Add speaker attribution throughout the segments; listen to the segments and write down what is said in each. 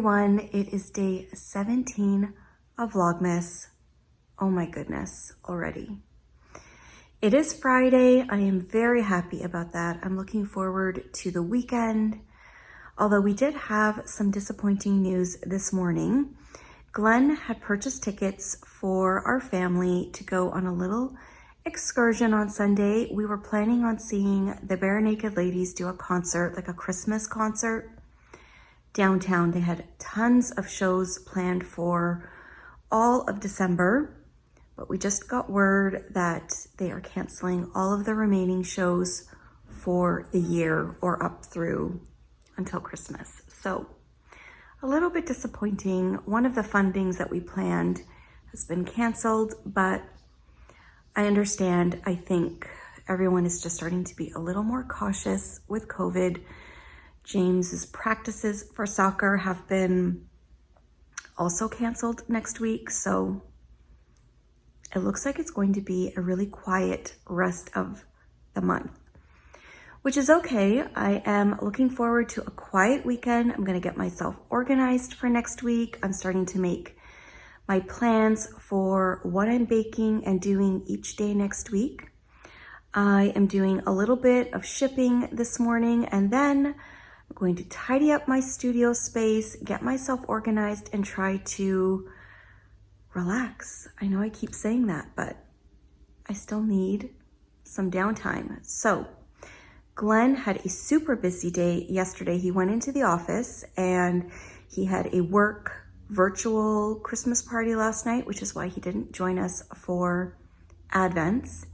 Speaker 1: everyone, it is day 17 of Vlogmas. Oh my goodness, already. It is Friday. I am very happy about that. I'm looking forward to the weekend. Although we did have some disappointing news this morning. Glenn had purchased tickets for our family to go on a little excursion on Sunday. We were planning on seeing the Bare Naked Ladies do a concert, like a Christmas concert downtown. They had tons of shows planned for all of December, but we just got word that they are canceling all of the remaining shows for the year or up through until Christmas. So a little bit disappointing. One of the fun things that we planned has been canceled, but I understand. I think everyone is just starting to be a little more cautious with COVID. James's practices for soccer have been also canceled next week, so it looks like it's going to be a really quiet rest of the month, which is okay. I am looking forward to a quiet weekend. I'm going to get myself organized for next week. I'm starting to make my plans for what I'm baking and doing each day next week. I am doing a little bit of shipping this morning, and then I'm going to tidy up my studio space, get myself organized, and try to relax. I know I keep saying that, but I still need some downtime. So Glenn had a super busy day yesterday. He went into the office and he had a work virtual Christmas party last night, which is why he didn't join us for Advents.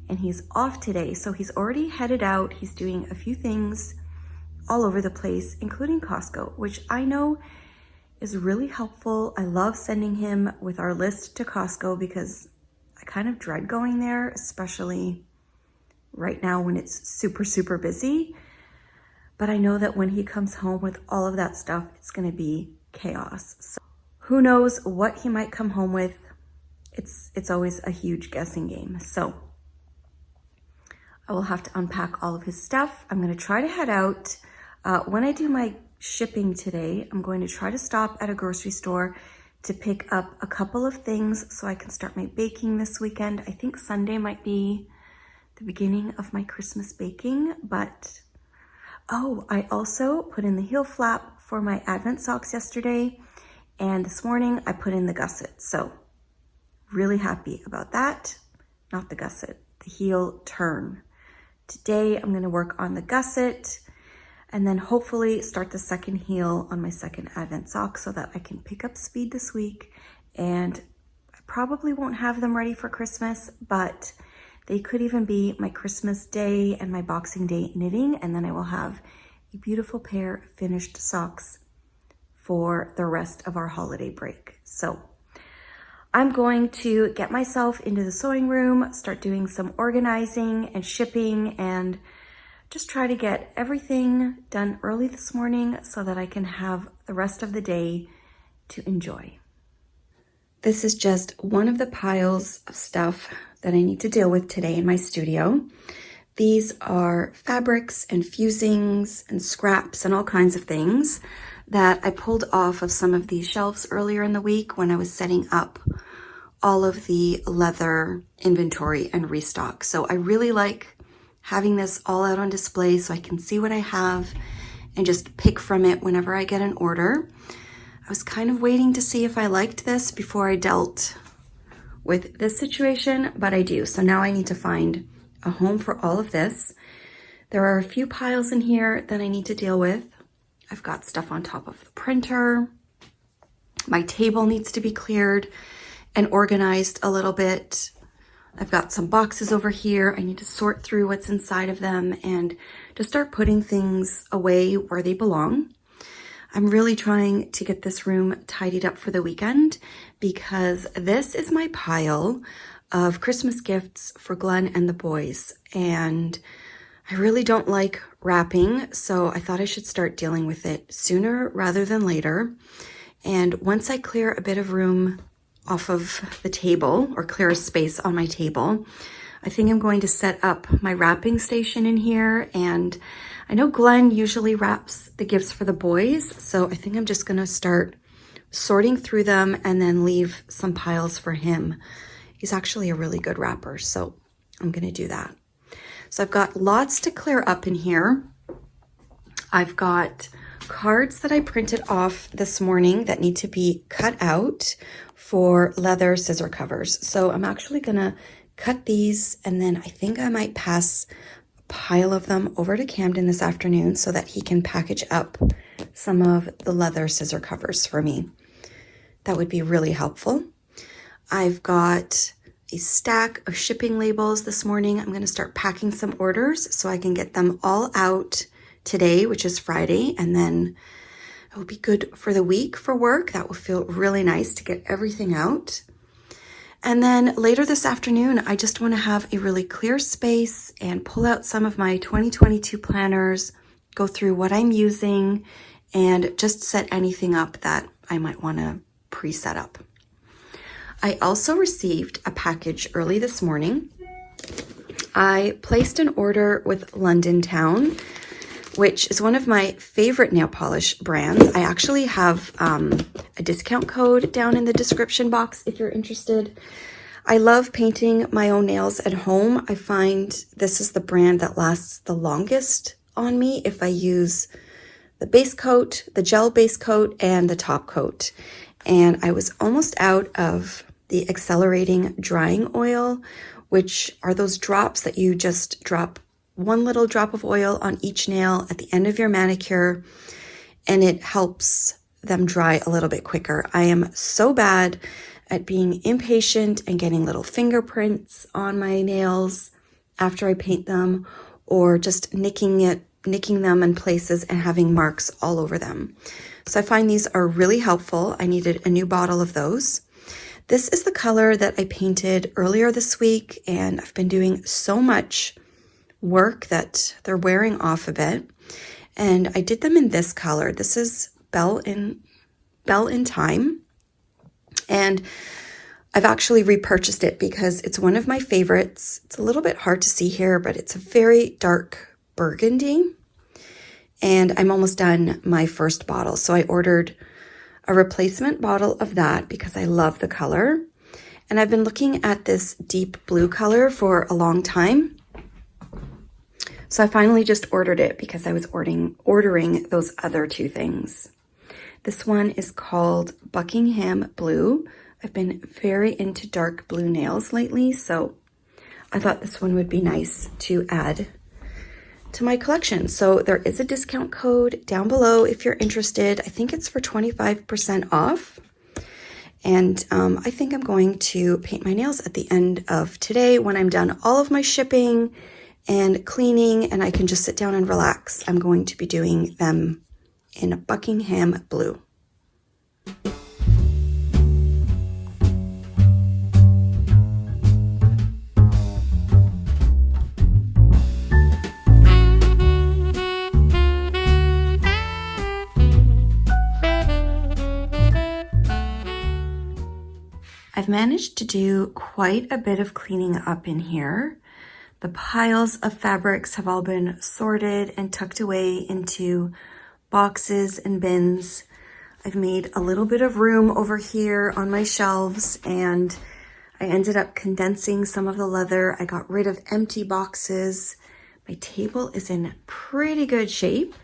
Speaker 1: And he's off today, so he's already headed out. He's doing a few things all over the place, including Costco, which I know is really helpful. I love sending him with our list to Costco because I kind of dread going there, especially right now when it's super, super busy. But I know that when he comes home with all of that stuff, it's going to be chaos. So who knows what he might come home with? It's always a huge guessing game. So I will have to unpack all of his stuff. I'm going to try to head out. When I do my shipping today, I'm going to try to stop at a grocery store to pick up a couple of things so I can start my baking this weekend. I think Sunday might be the beginning of my Christmas baking, but oh, I also put in the heel flap for my Advent socks yesterday, and this morning I put in the gusset. So really happy about that. Not the gusset, the heel turn. Today I'm going to work on the gusset and then hopefully start the second heel on my second Advent sock so that I can pick up speed this week. And I probably won't have them ready for Christmas, but they could even be my Christmas day and my Boxing Day knitting, and then I will have a beautiful pair of finished socks for the rest of our holiday break. So I'm going to get myself into the sewing room, start doing some organizing and shipping, and just try to get everything done early this morning so that I can have the rest of the day to enjoy. This is just one of the piles of stuff that I need to deal with today in my studio. These are fabrics and fusings and scraps and all kinds of things that I pulled off of some of these shelves earlier in the week when I was setting up all of the leather inventory and restock. So I really like having this all out on display so I can see what I have and just pick from it whenever I get an order. I was kind of waiting to see if I liked this before I dealt with this situation, but I do. So now I need to find a home for all of this. There are a few piles in here that I need to deal with. I've got stuff on top of the printer. My table needs to be cleared and organized a little bit. I've got some boxes over here. I need to sort through what's inside of them and to start putting things away where they belong. I'm really trying to get this room tidied up for the weekend because this is my pile of Christmas gifts for Glenn and the boys. And I really don't like wrapping, so I thought I should start dealing with it sooner rather than later. And once I clear a bit of room off of the table or clear a space on my table, I think I'm going to set up my wrapping station in here, and I know Glenn usually wraps the gifts for the boys, so I think I'm just gonna start sorting through them and then leave some piles for him. He's actually a really good wrapper, so I'm gonna do that. So I've got lots to clear up in here. I've got cards that I printed off this morning that need to be cut out for leather scissor covers. So I'm actually gonna cut these, and then I think I might pass a pile of them over to Camden this afternoon so that he can package up some of the leather scissor covers for me. That would be really helpful. I've got a stack of shipping labels this morning. I'm gonna start packing some orders so I can get them all out today, which is Friday, and then it will be good for the week for work. That will feel really nice to get everything out. And then later this afternoon, I just want to have a really clear space and pull out some of my 2022 planners, go through what I'm using, and just set anything up that I might want to pre-set up. I also received a package early this morning. I placed an order with Londontown, which is one of my favorite nail polish brands. I actually have a discount code down in the description box if you're interested. I love painting my own nails at home. I find this is the brand that lasts the longest on me if I use the base coat, the gel base coat, and the top coat. And I was almost out of the accelerating drying oil, which are those drops that you just drop one little drop of oil on each nail at the end of your manicure, and it helps them dry a little bit quicker. I am so bad at being impatient and getting little fingerprints on my nails after I paint them, or just nicking them in places and having marks all over them. So I find these are really helpful. I needed a new bottle of those. This is the color that I painted earlier this week, and I've been doing so much work that they're wearing off a bit. And I did them in this color. This is Belle in Time. And I've actually repurchased it because it's one of my favorites. It's a little bit hard to see here, but it's a very dark burgundy. And I'm almost done my first bottle. So I ordered a replacement bottle of that because I love the color. And I've been looking at this deep blue color for a long time. So I finally just ordered it because I was ordering those other two things. This one is called Buckingham Blue. I've been very into dark blue nails lately, so I thought this one would be nice to add to my collection. So there is a discount code down below if you're interested. I think it's for 25% off. And I think I'm going to paint my nails at the end of today when I'm done all of my shipping and cleaning, and I can just sit down and relax. I'm going to be doing them in Buckingham Blue. I've managed to do quite a bit of cleaning up in here. The piles of fabrics have all been sorted and tucked away into boxes and bins. I've made a little bit of room over here on my shelves, and I ended up condensing some of the leather. I got rid of empty boxes. My table is in pretty good shape.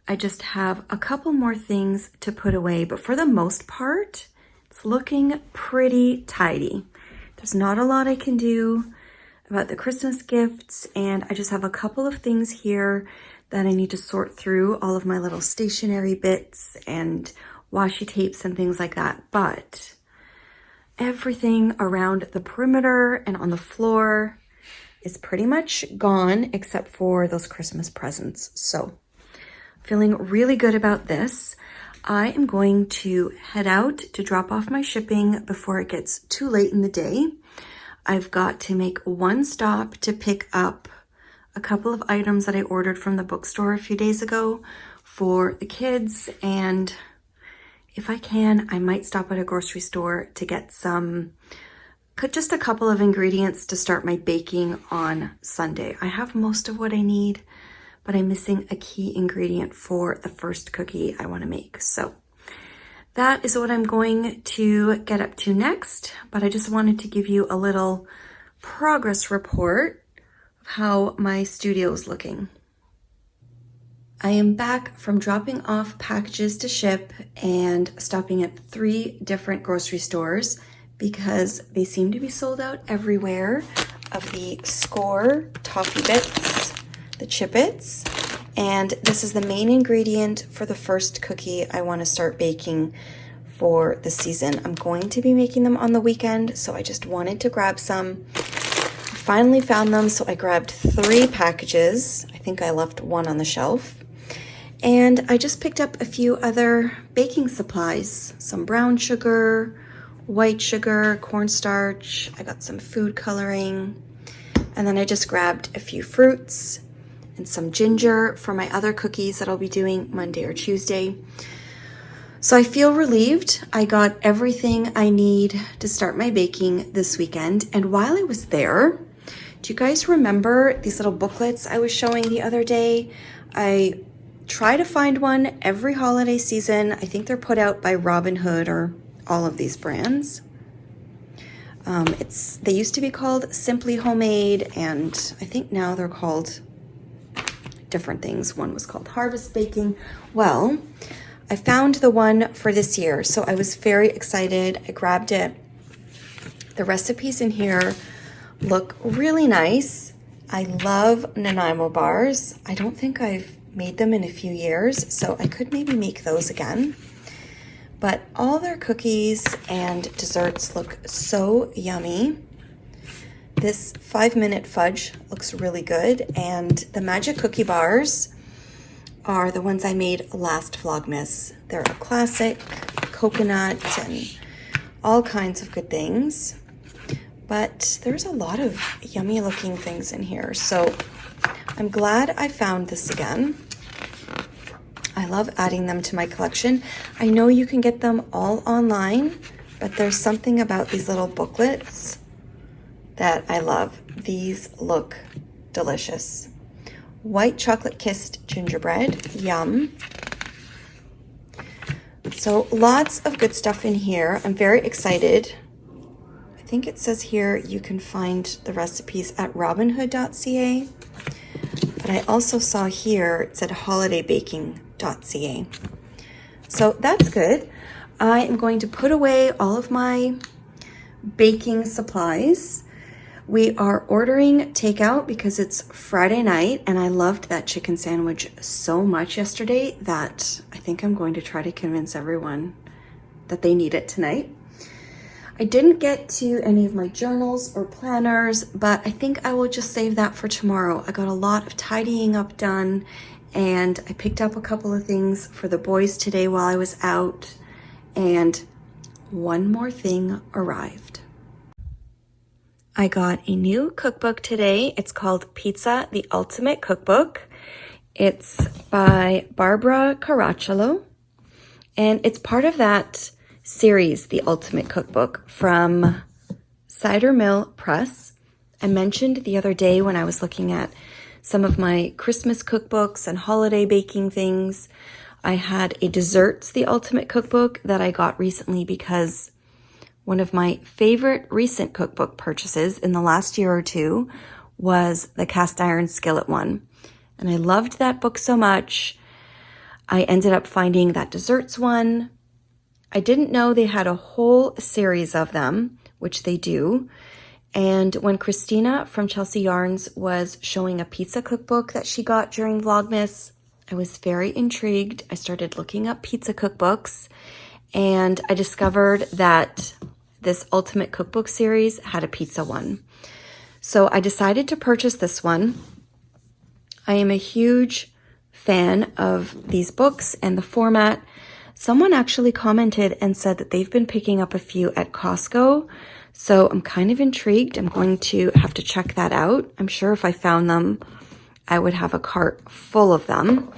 Speaker 1: I just have a couple more things to put away, but for the most part, it's looking pretty tidy. There's not a lot I can do about the Christmas gifts, and I just have a couple of things here that I need to sort through, all of my little stationery bits and washi tapes and things like that. But everything around the perimeter and on the floor is pretty much gone except for those Christmas presents. So feeling really good about this. I am going to head out to drop off my shipping before it gets too late in the day. I've got to make one stop to pick up a couple of items that I ordered from the bookstore a few days ago for the kids, and if I can, I might stop at a grocery store to get some just a couple of ingredients to start my baking on Sunday. I have most of what I need, but I'm missing a key ingredient for the first cookie I want to make. So that is what I'm going to get up to next, but I just wanted to give you a little progress report of how my studio is looking. I am back from dropping off packages to ship and stopping at 3 different grocery stores because they seem to be sold out everywhere of the Score Toffee Bits, the Chip-Its, and this is the main ingredient for the first cookie I want to start baking for the season. I'm going to be making them on the weekend, so I just wanted to grab some. I finally found them, so I grabbed 3 packages. I think I left 1 on the shelf. And I just picked up a few other baking supplies, some brown sugar, white sugar, cornstarch. I got some food coloring, and then I just grabbed a few fruits and some ginger for my other cookies that I'll be doing Monday or Tuesday. So I feel relieved. I got everything I need to start my baking this weekend. And while I was there, do you guys remember these little booklets I was showing the other day? I try to find one every holiday season. I think they're put out by Robinhood or all of these brands. They used to be called Simply Homemade, and I think now they're called different things. One was called Harvest Baking. Well, I found the one for this year, so I was very excited. I grabbed it. The recipes in here look really nice. I love Nanaimo bars. I don't think I've made them in a few years, so I could maybe make those again. But all their cookies and desserts look so yummy. This 5-minute fudge looks really good, and the magic cookie bars are the ones I made last Vlogmas. They're a classic, coconut and all kinds of good things. But there's a lot of yummy looking things in here, so I'm glad I found this again. I love adding them to my collection. I know you can get them all online, but there's something about these little booklets that I love. These look delicious. White chocolate kissed gingerbread, yum. So lots of good stuff in here. I'm very excited. I think it says here you can find the recipes at robinhood.ca. But I also saw here it said holidaybaking.ca. So that's good. I am going to put away all of my baking supplies. We are ordering takeout because it's Friday night, and I loved that chicken sandwich so much yesterday that I think I'm going to try to convince everyone that they need it tonight. I didn't get to any of my journals or planners, but I think I will just save that for tomorrow. I got a lot of tidying up done, and I picked up a couple of things for the boys today while I was out, and one more thing arrived. I got a new cookbook today. It's called Pizza, the Ultimate Cookbook. It's by Barbara Caracciolo, and it's part of that series, The Ultimate Cookbook, from Cider Mill Press. I mentioned the other day when I was looking at some of my Christmas cookbooks and holiday baking things, I had a Desserts, The Ultimate Cookbook that I got recently because one of my favorite recent cookbook purchases in the last year or two was the cast iron skillet one. And I loved that book so much. I ended up finding that desserts one. I didn't know they had a whole series of them, which they do. And when Christina from Chelsea Yarns was showing a pizza cookbook that she got during Vlogmas, I was very intrigued. I started looking up pizza cookbooks, and I discovered that this Ultimate Cookbook series had a pizza one. So I decided to purchase this one. I am a huge fan of these books and the format. Someone actually commented and said that they've been picking up a few at Costco. So I'm kind of intrigued. I'm going to have to check that out. I'm sure if I found them, I would have a cart full of them.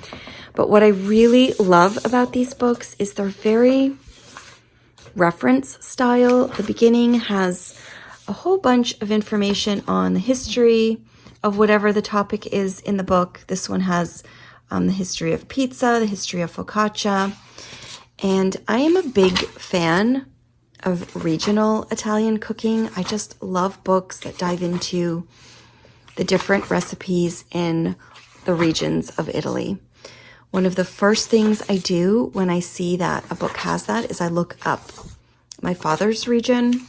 Speaker 1: But what I really love about these books is they're very reference style. The beginning has a whole bunch of information on the history of whatever the topic is in the book. This one has the history of pizza, the history of focaccia, and I am a big fan of regional Italian cooking. I just love books that dive into the different recipes in the regions of Italy. One of the first things I do when I see that a book has that is I look up my father's region.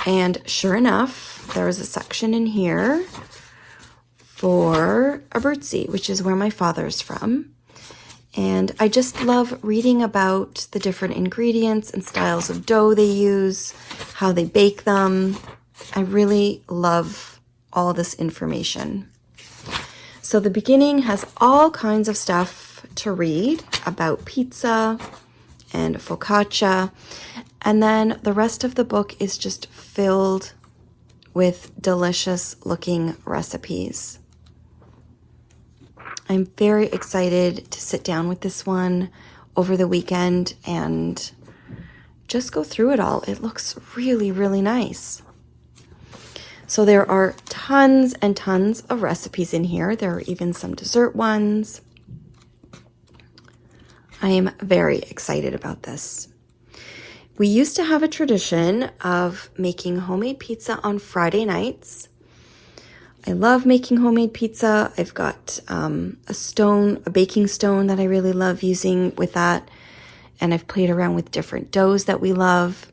Speaker 1: And sure enough, there is a section in here for Abruzzi, which is where my father's from. And I just love reading about the different ingredients and styles of dough they use, how they bake them. I really love all this information. So the beginning has all kinds of stuff to read about pizza and focaccia. And then the rest of the book is just filled with delicious looking recipes. I'm very excited to sit down with this one over the weekend and just go through it all. It looks really, really nice. So there are tons and tons of recipes in here. There are even some dessert ones. I am very excited about this. We used to have a tradition of making homemade pizza on Friday nights. I love making homemade pizza. I've got a baking stone that I really love using with that. And I've played around with different doughs that we love.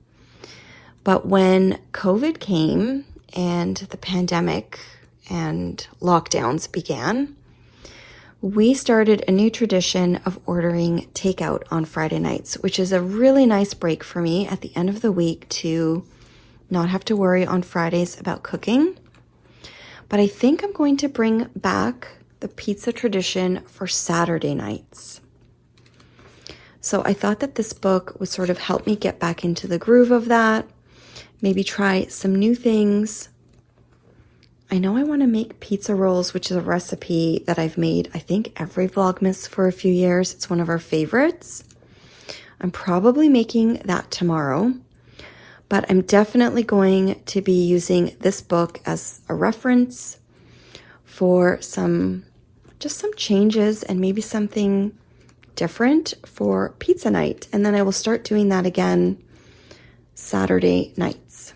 Speaker 1: But when COVID came and the pandemic and lockdowns began, we started a new tradition of ordering takeout on Friday nights, which is a really nice break for me at the end of the week to not have to worry on Fridays about cooking. But I think I'm going to bring back the pizza tradition for Saturday nights. So I thought that this book would sort of help me get back into the groove of that, maybe try some new things. I know I want to make pizza rolls, which is a recipe that I've made, I think, every Vlogmas for a few years. It's one of our favorites. I'm probably making that tomorrow, but I'm definitely going to be using this book as a reference for some changes and maybe something different for pizza night. And then I will start doing that again Saturday nights.